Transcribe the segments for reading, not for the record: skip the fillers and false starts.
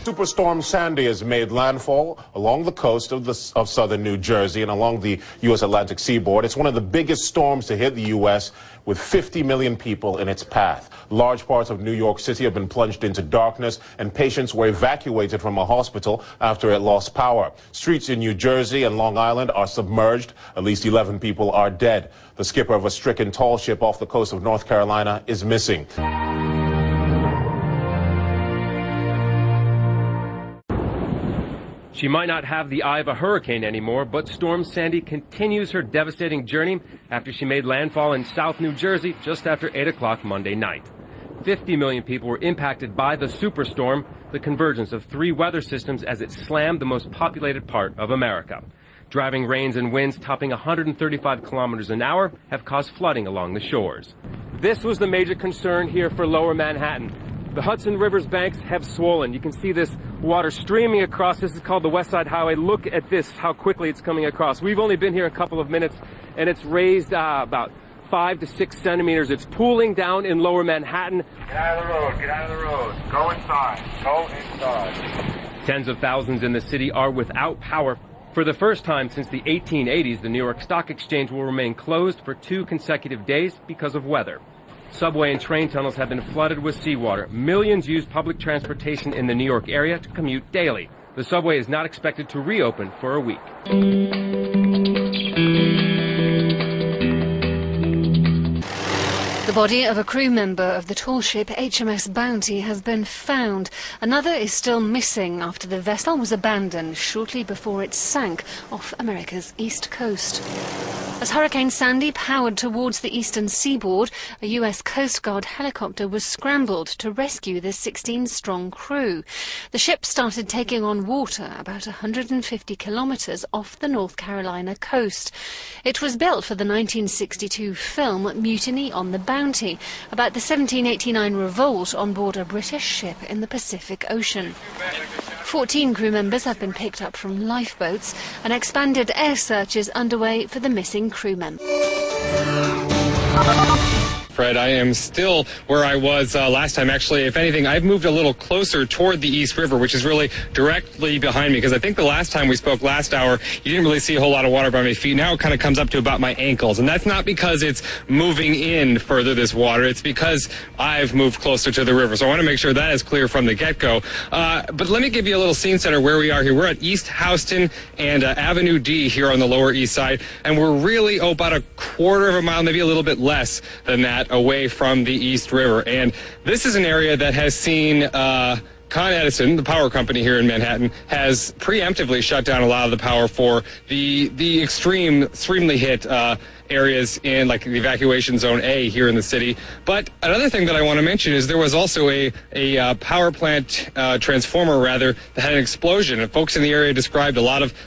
Superstorm Sandy has made landfall along the coast of southern New Jersey and along the U.S. Atlantic seaboard. It's one of the biggest storms to hit the U.S., with 50 million people in its path. Large parts of New York City have been plunged into darkness, and patients were evacuated from a hospital after it lost power. Streets in New Jersey and Long Island are submerged. At least 11 people are dead. The skipper of a stricken tall ship off the coast of North Carolina is missing. She might not have the eye of a hurricane anymore, but Storm Sandy continues her devastating journey after she made landfall in South New Jersey just after 8 o'clock Monday night. 50 million people were impacted by the superstorm, the convergence of three weather systems as it slammed the most populated part of America. Driving rains and winds topping 135 kilometers an hour have caused flooding along the shores. This was the major concern here for Lower Manhattan. The Hudson River's banks have swollen. You can see this water streaming across. This is called the West Side Highway. Look at this, how quickly it's coming across. We've only been here a couple of minutes, and it's raised about 5 to 6 centimeters. It's pooling down in Lower Manhattan. Get out of the road, get out of the road. Go inside, go inside. Tens of thousands in the city are without power. For the first time since the 1880s, the New York Stock Exchange will remain closed for 2 consecutive days because of weather. Subway and train tunnels have been flooded with seawater. Millions use public transportation in the New York area to commute daily. The subway is not expected to reopen for a week. The body of a crew member of the tall ship HMS Bounty has been found. Another is still missing after the vessel was abandoned shortly before it sank off America's east coast. As Hurricane Sandy powered towards the eastern seaboard, a U.S. Coast Guard helicopter was scrambled to rescue the 16-strong crew. The ship started taking on water about 150 kilometers off the North Carolina coast. It was built for the 1962 film Mutiny on the Bounty, about the 1789 revolt on board a British ship in the Pacific Ocean. 14 crew members have been picked up from lifeboats, and expanded air search is underway for the missing crew member. Fred, I am still where I was last time. Actually, if anything, I've moved a little closer toward the East River, which is really directly behind me, because I think the last time we spoke last hour, you didn't really see a whole lot of water by my feet. Now it kind of comes up to about my ankles, and that's not because it's moving in further, this water. It's because I've moved closer to the river. So I want to make sure that is clear from the get-go. But let me give you a little scene setter where we are here. We're at East Houston and Avenue D here on the Lower East Side, and we're really about a quarter of a mile, maybe a little bit less than that, away from the East River. And this is an area that has seen Con Edison, the power company here in Manhattan, has preemptively shut down a lot of the power for the extremely hit areas in like the evacuation zone A here in the city. But another thing that I want to mention is there was also a power plant transformer rather that had an explosion, and folks in the area described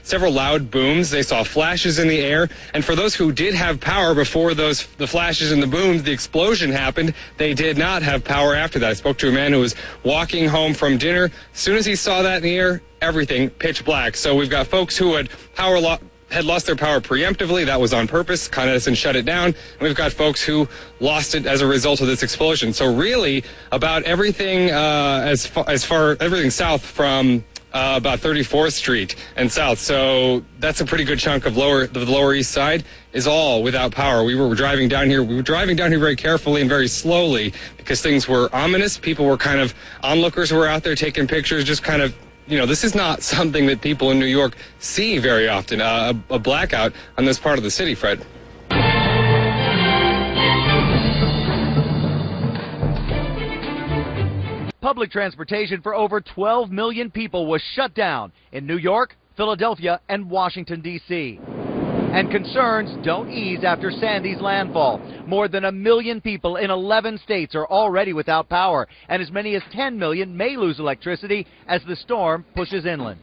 several loud booms. They saw flashes in the air, and for those who did have power before the flashes and the booms, the explosion happened, they did not have power after that. I spoke to a man who was walking home from dinner. As soon as he saw that in the air, everything pitch black. So we've got folks who had lost their power preemptively. That was on purpose. Con Edison shut it down. And we've got folks who lost it as a result of this explosion. So really, about everything everything south from about 34th Street and south. So that's a pretty good chunk of the Lower East Side is all without power. We were driving down here. We were driving down here very carefully and very slowly because things were ominous. People were kind of onlookers who were out there taking pictures, just kind of, this is not something that people in New York see very often, a blackout on this part of the city, Fred. Public transportation for over 12 million people was shut down in New York, Philadelphia, and Washington, D.C. And concerns don't ease after Sandy's landfall. More than 1 million people in 11 states are already without power, and as many as 10 million may lose electricity as the storm pushes inland.